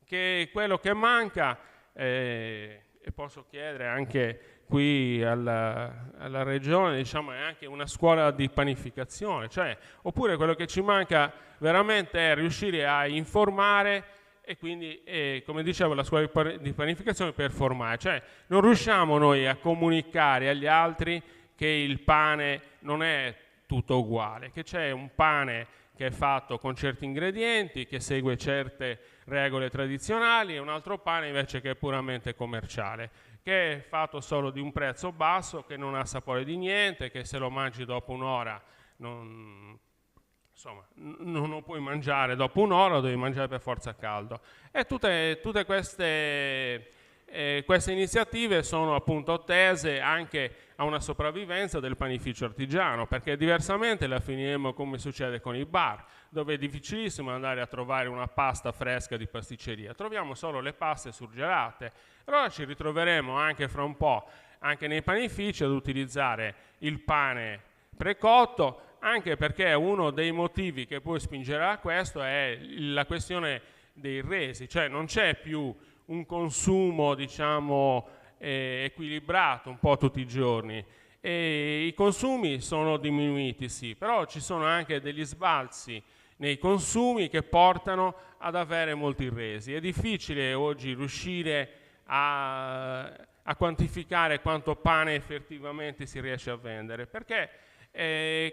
che quello che manca, e posso chiedere anche qui alla regione, diciamo, è anche una scuola di panificazione, cioè, oppure quello che ci manca veramente è riuscire a informare e quindi, come dicevo, la scuola di panificazione per formare, cioè non riusciamo noi a comunicare agli altri che il pane non è tutto uguale, che c'è un pane che è fatto con certi ingredienti, che segue certe regole tradizionali, e un altro pane invece che è puramente commerciale, che è fatto solo di un prezzo basso, che non ha sapore di niente, che se lo mangi dopo un'ora non, insomma, non lo puoi mangiare dopo un'ora, lo devi mangiare per forza caldo. E tutte queste iniziative sono appunto tese anche a una sopravvivenza del panificio artigiano, perché diversamente la finiremo come succede con i bar, dove è difficilissimo andare a trovare una pasta fresca di pasticceria, troviamo solo le paste surgelate. Allora ci ritroveremo anche fra un po', anche nei panifici, ad utilizzare il pane precotto, anche perché uno dei motivi che poi spingerà a questo è la questione dei resi, cioè non c'è più un consumo, diciamo, equilibrato un po' tutti i giorni. E i consumi sono diminuiti, sì, però ci sono anche degli sbalzi nei consumi che portano ad avere molti resi. È difficile oggi riuscire a quantificare quanto pane effettivamente si riesce a vendere, perché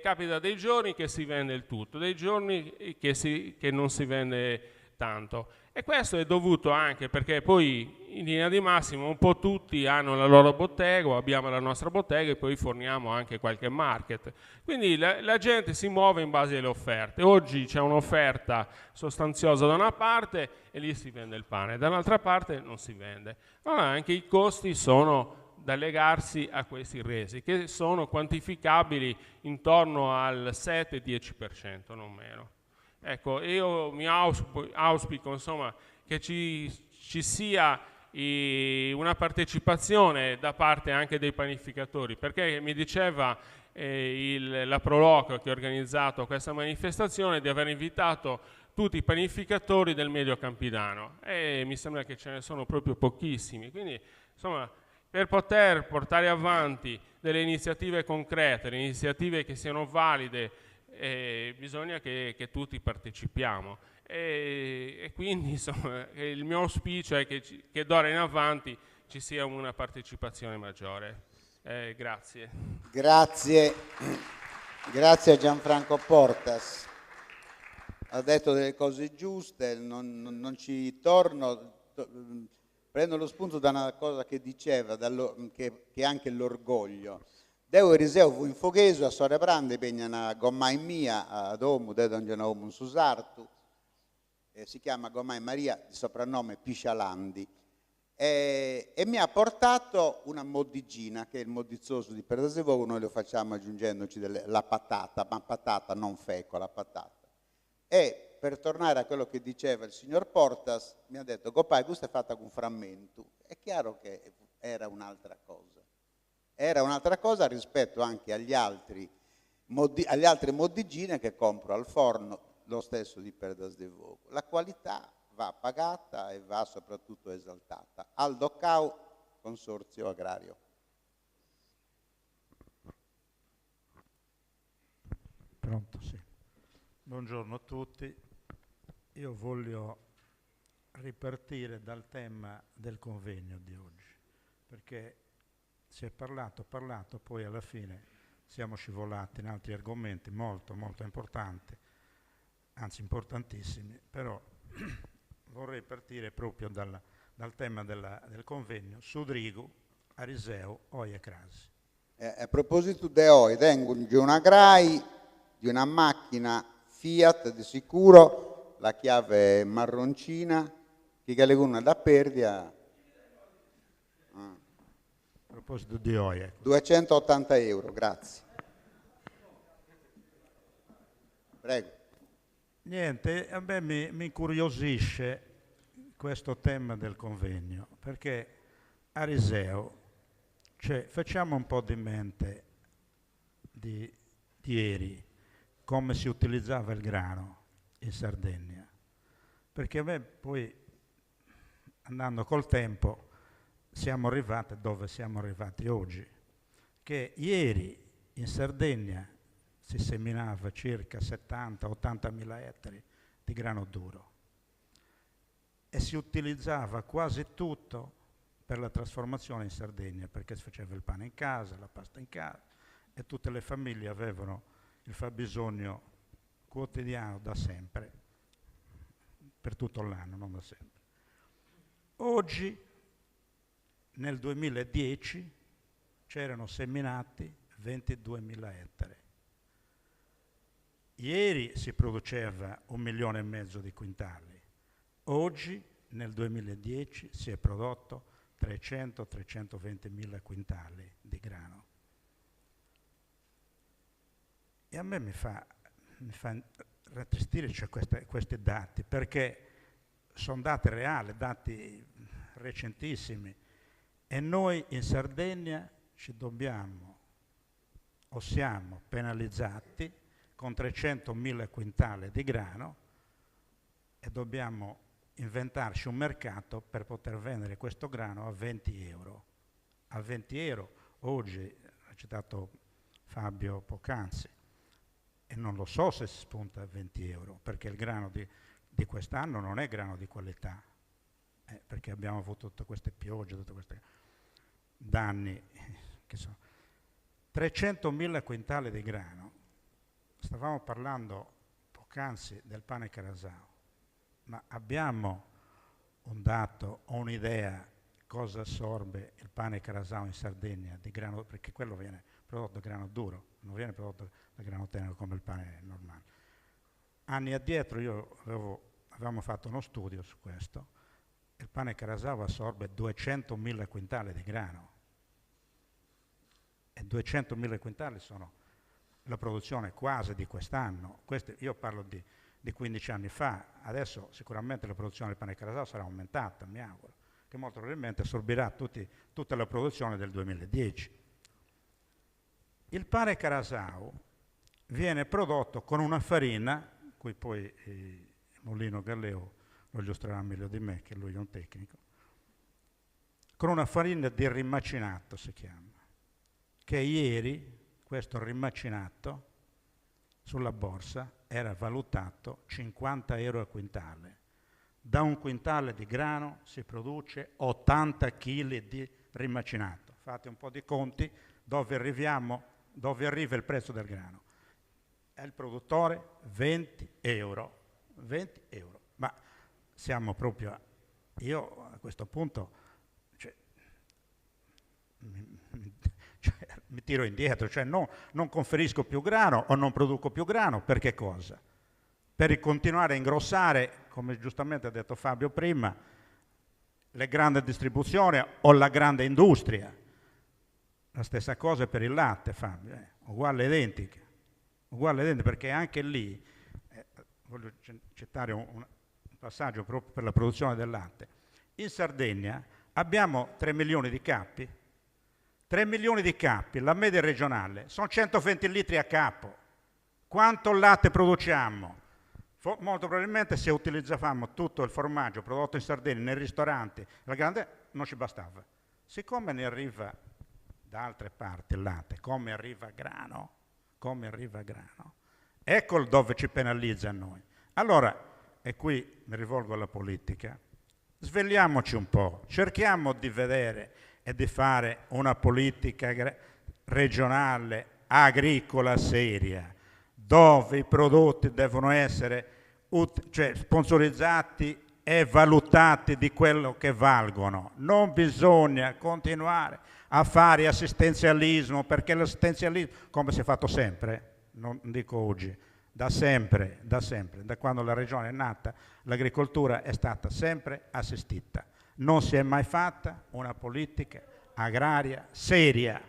capita dei giorni che si vende il tutto, dei giorni che non si vende tanto. E questo è dovuto anche perché poi in linea di massima un po' tutti hanno la loro bottega, abbiamo la nostra bottega e poi forniamo anche qualche market. Quindi la gente si muove in base alle offerte. Oggi c'è un'offerta sostanziosa da una parte e lì si vende il pane, dall'altra parte non si vende. Allora anche i costi sono da legarsi a questi resi, che sono quantificabili intorno al 7-10%, non meno. Ecco, io mi auspico insomma, che ci sia una partecipazione da parte anche dei panificatori, perché mi diceva la Proloco che ha organizzato questa manifestazione di aver invitato tutti i panificatori del Medio Campidano e mi sembra che ce ne sono proprio pochissimi, quindi insomma per poter portare avanti delle iniziative concrete, delle iniziative che siano valide, bisogna che tutti partecipiamo e quindi insomma, il mio auspicio è che d'ora in avanti ci sia una partecipazione maggiore. Grazie. Grazie a Gianfranco Portas. Ha detto delle cose giuste, non ci torno. Prendo lo spunto da una cosa che diceva, che è anche l'orgoglio. Devo Eliseo in Fogheso, a Soria Prande, pegnano gommai mia, a Domu, de dongiano un susartu, si chiama Gommai Maria, di soprannome Piscialandi, e mi ha portato una moddigina, che è il modizzoso di Perdasevo, noi lo facciamo aggiungendoci la patata, ma patata non feco, la patata. E per tornare a quello che diceva il signor Portas, mi ha detto, Gopai, questa è fatta con frammento. È chiaro che era un'altra cosa. Era un'altra cosa rispetto anche alle altre moddigine che compro al forno, lo stesso di Perdas de Vogo. La qualità va pagata e va soprattutto esaltata. Aldo Cau, Consorzio Agrario. Pronto, sì. Buongiorno a tutti. Io voglio ripartire dal tema del convegno di oggi, perché si è parlato, poi alla fine siamo scivolati in altri argomenti molto, molto importanti, anzi importantissimi, però vorrei partire proprio dal tema del convegno Sudrigo, Ariseo, Oia Crasi. A proposito di Oi, tengo di una Grai, di una macchina Fiat di sicuro, la chiave è marroncina, che è una da perdita. A proposito di Oia. 280 euro, grazie. Prego. Niente, a me mi incuriosisce questo tema del convegno, perché Ariseo, cioè facciamo un po' di mente di ieri, come si utilizzava il grano in Sardegna, perché a me poi andando col tempo, siamo arrivati dove siamo arrivati oggi, che ieri in Sardegna si seminava circa 70-80 mila ettari di grano duro e si utilizzava quasi tutto per la trasformazione in Sardegna, perché si faceva il pane in casa, la pasta in casa e tutte le famiglie avevano il fabbisogno quotidiano da sempre, per tutto l'anno, non da sempre. Oggi, nel 2010, c'erano seminati 22.000 ettari. Ieri si produceva 1,5 milioni di quintali. Oggi, nel 2010, si è prodotto 300-320.000 quintali di grano. E a me mi fa rattristire, cioè, questi dati, perché sono dati reali, dati recentissimi, e noi in Sardegna ci dobbiamo o siamo penalizzati con 300.000 quintali di grano e dobbiamo inventarci un mercato per poter vendere questo grano a 20 euro. A 20 euro, oggi, ha citato Fabio poc'anzi, e non lo so se si spunta a 20 euro, perché il grano di quest'anno non è grano di qualità, perché abbiamo avuto tutte queste piogge, tutti questi danni. Che sono 300.000 quintali di grano. Stavamo parlando poc'anzi del pane Carasau, ma abbiamo un dato o un'idea cosa assorbe il pane Carasau in Sardegna di grano, perché quello viene prodotto da grano duro, non viene prodotto da grano tenero come il pane normale. Anni addietro avevamo fatto uno studio su questo. Il pane Carasau assorbe 200.000 quintali di grano e 200.000 quintali sono la produzione quasi di quest'anno. Io parlo di 15 anni fa. Adesso sicuramente la produzione del pane Carasau sarà aumentata, mi auguro, che molto probabilmente assorbirà tutta la produzione del 2010. Il pane Carasau viene prodotto con una farina, cui poi Molino Galleo lo illustrerà meglio di me, che lui è un tecnico, con una farina di rimacinato si chiama, che ieri questo rimacinato sulla borsa era valutato 50 euro a quintale. Da un quintale di grano si produce 80 kg di rimacinato. Fate un po' di conti dove arriva il prezzo del grano. È il produttore 20 euro. 20 euro. Ma siamo proprio, io a questo punto mi tiro indietro, cioè non conferisco più grano o non produco più grano, per che cosa? Per continuare a ingrossare, come giustamente ha detto Fabio prima, le grandi distribuzioni o la grande industria. La stessa cosa per il latte, Fabio, uguale identica, perché anche lì, voglio citare un passaggio proprio per la produzione del latte. In Sardegna abbiamo 3 milioni di cappi. 3 milioni di cappi, la media regionale, sono 120 litri a capo. Quanto latte produciamo? Molto probabilmente se utilizzavamo tutto il formaggio prodotto in Sardegna nei ristoranti, la grande, non ci bastava. Siccome ne arriva da altre parti il latte, come arriva grano, ecco dove ci penalizza a noi. Allora, e qui mi rivolgo alla politica, svegliamoci un po', cerchiamo di vedere e di fare una politica regionale, agricola seria, dove i prodotti devono essere sponsorizzati e valutati di quello che valgono. Non bisogna continuare a fare assistenzialismo, perché l'assistenzialismo, come si è fatto sempre, non dico oggi, da sempre, da quando la regione è nata, l'agricoltura è stata sempre assistita. Non si è mai fatta una politica agraria seria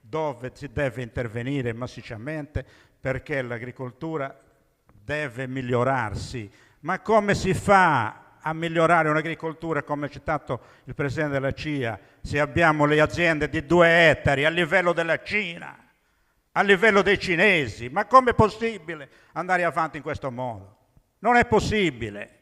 dove si deve intervenire massicciamente perché l'agricoltura deve migliorarsi. Ma come si fa a migliorare un'agricoltura, come ha citato il Presidente della CIA, se abbiamo le aziende di 2 ettari a livello della Cina, a livello dei cinesi? Ma com'è possibile andare avanti in questo modo? Non è possibile.